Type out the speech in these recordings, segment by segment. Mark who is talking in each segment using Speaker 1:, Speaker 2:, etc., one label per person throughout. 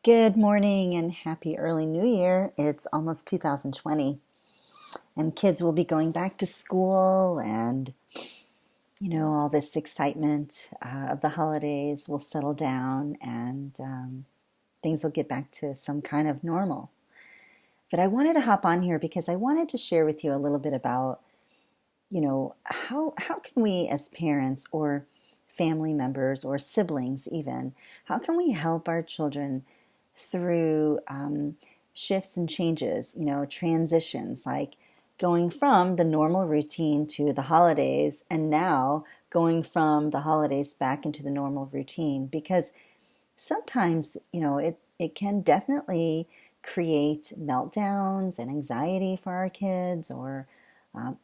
Speaker 1: Good morning and happy early new year. It's almost 2020 and kids will be going back to school and all this excitement of the holidays will settle down and things will get back to some kind of normal. But I wanted to hop on here because I wanted to share with you a little bit about, how can we as parents or family members or siblings even, how can we help our children through shifts and changes, transitions like going from the normal routine to the holidays and now going from the holidays back into the normal routine because sometimes, it can definitely create meltdowns and anxiety for our kids or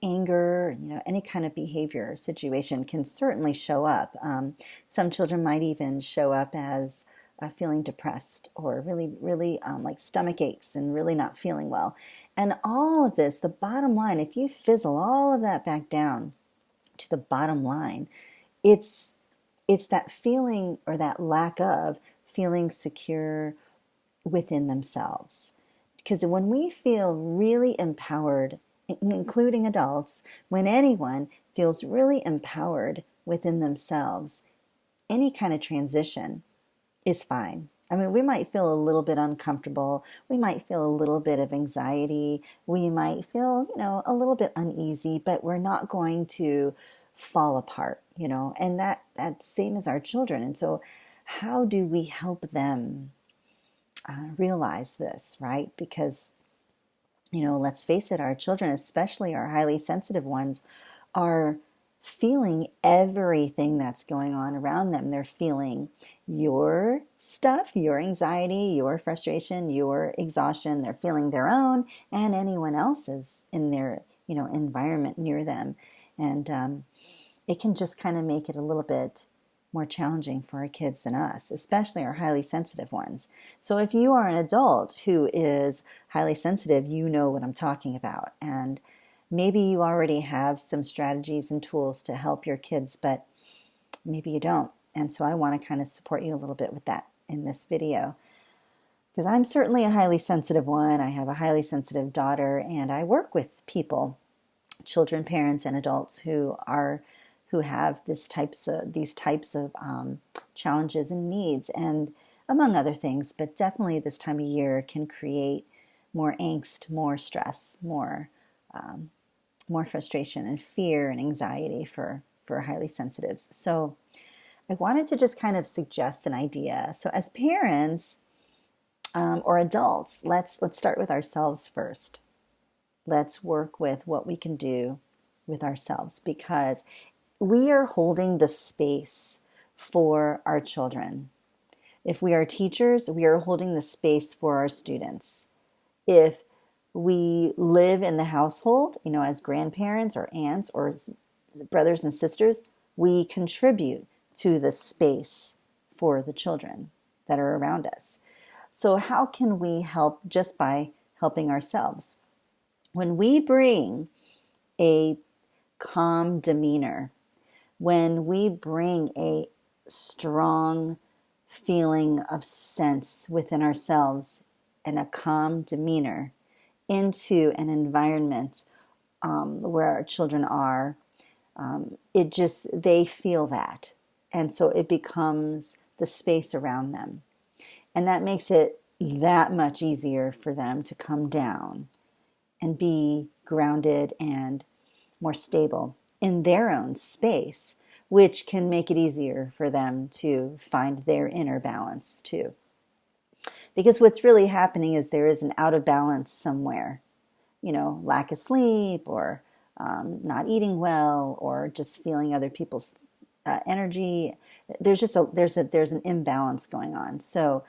Speaker 1: anger, any kind of behavior situation can certainly show up. Some children might even show up as feeling depressed or really like stomach aches and really not feeling well. And all of this, the bottom line, if you fizzle all of that back down to the bottom line, it's that feeling or that lack of feeling secure within themselves. Because when we feel really empowered, including adults, when anyone feels really empowered within themselves, any kind of transition is fine. I mean, we might feel a little bit uncomfortable. We might feel a little bit of anxiety. We might feel, a little bit uneasy, but we're not going to fall apart, and that's same as our children. And so how do we help them realize this, right? Because, let's face it, our children, especially our highly sensitive ones, are feeling everything that's going on around them. They're feeling your stuff, your anxiety, your frustration, your exhaustion. They're feeling their own and anyone else's in their, environment near them. And it can just kind of make it a little bit more challenging for our kids than us, especially our highly sensitive ones. So if you are an adult who is highly sensitive, you know what I'm talking about. And maybe you already have some strategies and tools to help your kids, but maybe you don't. And so I want to kind of support you a little bit with that in this video. Because I'm certainly a highly sensitive one. I have a highly sensitive daughter, and I work with people, children, parents, and adults who have these types of challenges and needs, and among other things. But definitely this time of year can create more angst, more stress, more frustration and fear and anxiety for highly sensitives. So I wanted to just kind of suggest an idea. So as parents or adults, let's start with ourselves first. Let's work with what we can do with ourselves, because we are holding the space for our children. If we are teachers, we are holding the space for our students. If we live in the household, as grandparents or aunts or brothers and sisters, we contribute to the space for the children that are around us. So how can we help? Just by helping ourselves. When we bring a calm demeanor, when we bring a strong feeling of sense within ourselves and a calm demeanor into an environment where our children are, they feel that. And so it becomes the space around them. And that makes it that much easier for them to come down and be grounded and more stable in their own space, which can make it easier for them to find their inner balance too. Because what's really happening is there is an out of balance somewhere, lack of sleep or not eating well or just feeling other people's energy. There's an imbalance going on. So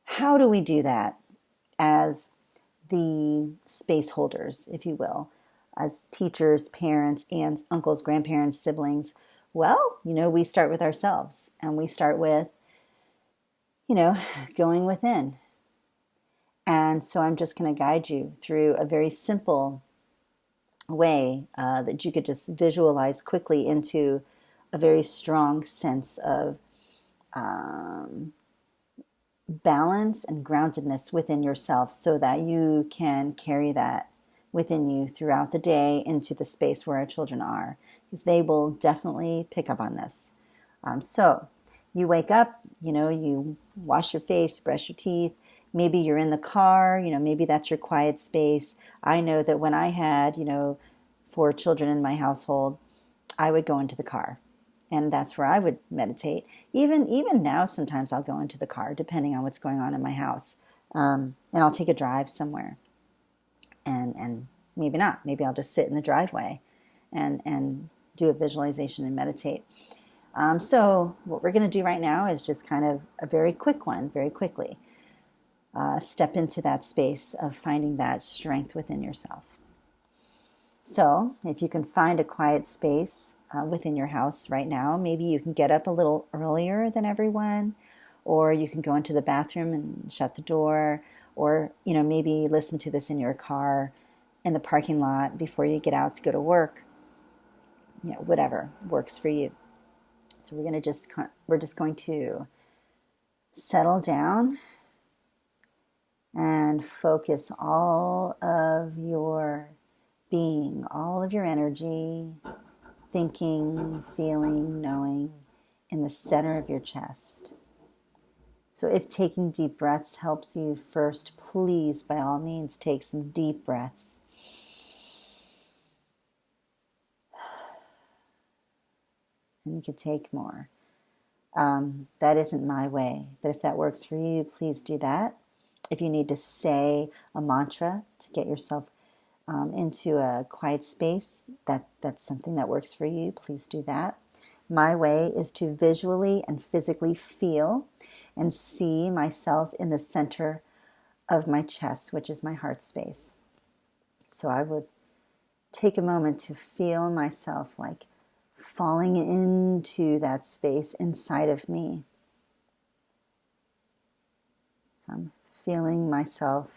Speaker 1: how do we do that as the space holders, if you will, as teachers, parents, aunts, uncles, grandparents, siblings? Well, we start with ourselves, and we start with, going within. And so I'm just going to guide you through a very simple way that you could just visualize quickly into a very strong sense of balance and groundedness within yourself so that you can carry that within you throughout the day into the space where our children are, because they will definitely pick up on this. So you wake up, you wash your face, brush your teeth. Maybe you're in the car, maybe that's your quiet space. I know that when I had, 4 children in my household, I would go into the car, and that's where I would meditate. Even now, sometimes I'll go into the car, depending on what's going on in my house, and I'll take a drive somewhere, and maybe not. Maybe I'll just sit in the driveway, and do a visualization and meditate. So what we're going to do right now is just kind of a very quick one, very quickly. Step into that space of finding that strength within yourself. So if you can find a quiet space within your house right now, maybe you can get up a little earlier than everyone, or you can go into the bathroom and shut the door, or maybe listen to this in your car in the parking lot before you get out to go to work. Whatever works for you. So we're just going to settle down and focus all of your being, all of your energy, thinking, feeling, knowing, in the center of your chest. So if taking deep breaths helps you first, please, by all means, take some deep breaths. And you could take more. That isn't my way, but if that works for you, please do that. If you need to say a mantra to get yourself into a quiet space, that's something that works for you, please do that. My way is to visually and physically feel and see myself in the center of my chest, which is my heart space. So I would take a moment to feel myself like falling into that space inside of me. So I'm feeling myself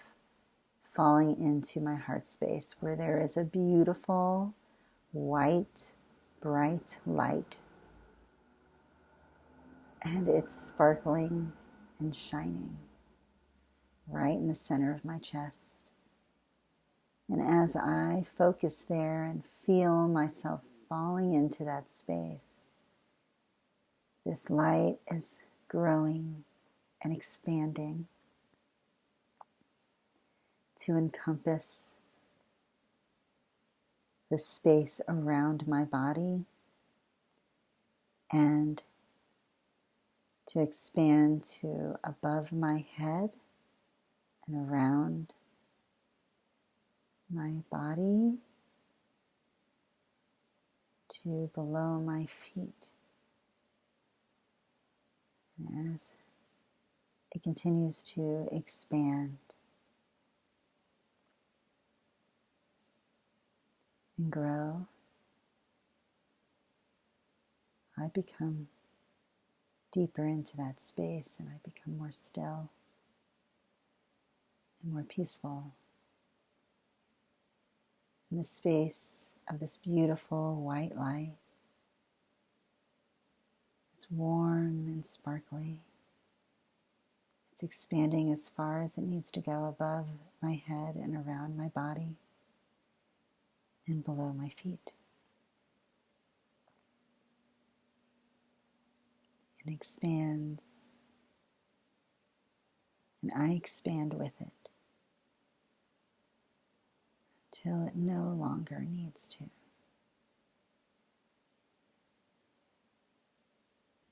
Speaker 1: falling into my heart space, where there is a beautiful, white, bright light. And it's sparkling and shining right in the center of my chest. And as I focus there and feel myself falling into that space, this light is growing and expanding to encompass the space around my body and to expand to above my head and around my body to below my feet. And as it continues to expand and grow, I become deeper into that space, and I become more still and more peaceful in the space of this beautiful white light. It's warm and sparkly. It's expanding as far as it needs to go above my head and around my body and below my feet. It expands, and I expand with it till it no longer needs to.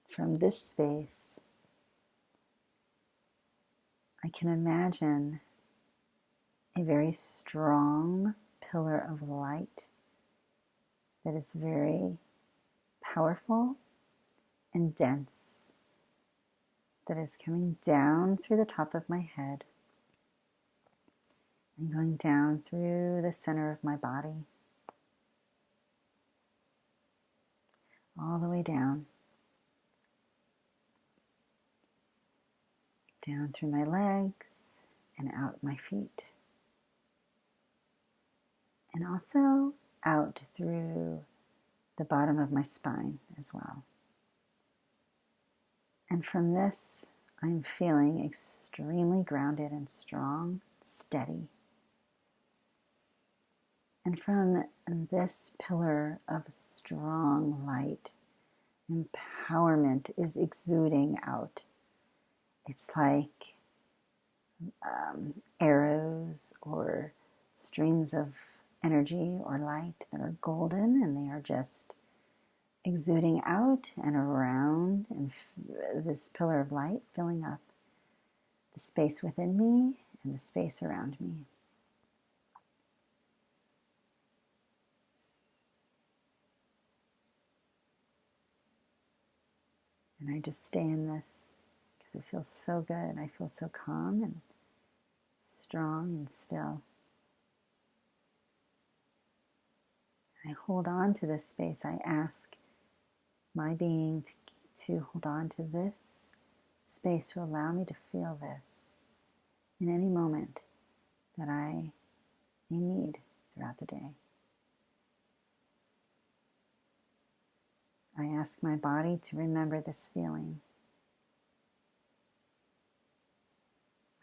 Speaker 1: From this space, I can imagine a very strong pillar of light that is very powerful and dense, that is coming down through the top of my head and going down through the center of my body, all the way down through my legs and out my feet, and also out through the bottom of my spine as well. And from this, I'm feeling extremely grounded and strong, steady. And from this pillar of strong light, empowerment is exuding out. It's like arrows or streams of energy or light that are golden, and they are just exuding out and around, and this pillar of light filling up the space within me and the space around me. And I just stay in this because it feels so good. I feel so calm and strong and still. I hold on to this space. I ask my being to hold on to this space, to allow me to feel this in any moment that I may need throughout the day. I ask my body to remember this feeling.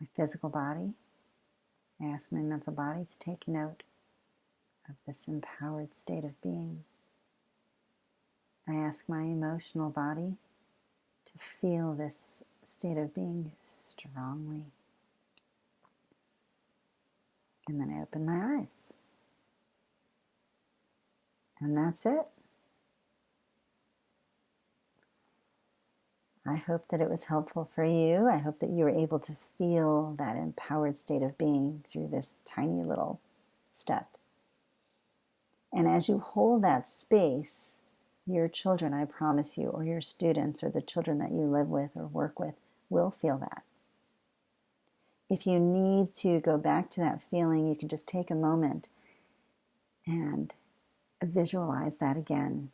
Speaker 1: My physical body, I ask my mental body to take note of this empowered state of being. I ask my emotional body to feel this state of being strongly. And then I open my eyes. And that's it. I hope that it was helpful for you. I hope that you were able to feel that empowered state of being through this tiny little step. And as you hold that space, your children, I promise you, or your students, or the children that you live with or work with, will feel that. If you need to go back to that feeling, you can just take a moment and visualize that again.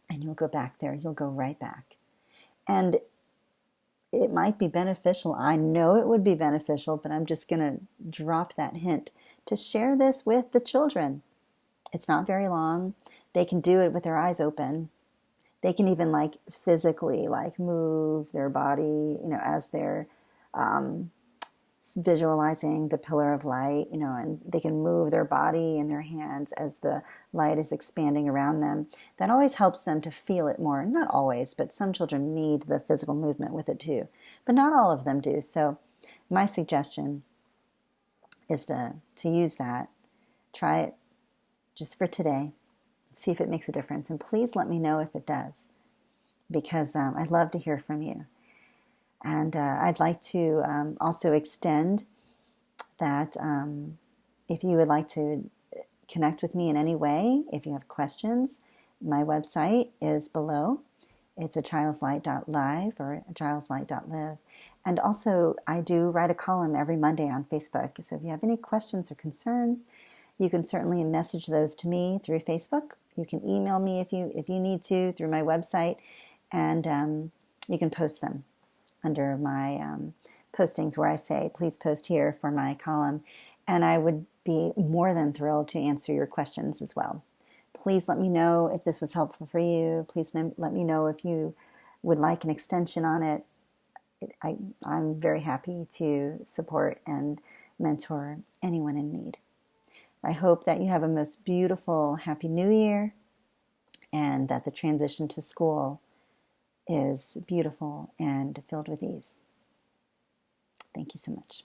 Speaker 1: And you'll go back there. You'll go right back. And it might be beneficial. I know it would be beneficial, but I'm just going to drop that hint to share this with the children. It's not very long. They can do it with their eyes open. They can even physically move their body, as they're visualizing the pillar of light, and they can move their body and their hands as the light is expanding around them. That always helps them to feel it more. Not always, but some children need the physical movement with it too. But not all of them do. So my suggestion is to use that. Try it just for today. See if it makes a difference. And please let me know if it does, because I'd love to hear from you. And I'd like to also extend that if you would like to connect with me in any way, if you have questions, my website is below. It's achildslight.live or achildslight.live. And also, I do write a column every Monday on Facebook. So if you have any questions or concerns, you can certainly message those to me through Facebook. You can email me if you need to through my website, and you can post them under my postings where I say, please post here for my column. And I would be more than thrilled to answer your questions as well. Please let me know if this was helpful for you. Please let me know if you would like an extension on it. I'm very happy to support and mentor anyone in need. I hope that you have a most beautiful, happy New Year, and that the transition to school is beautiful and filled with ease. Thank you so much.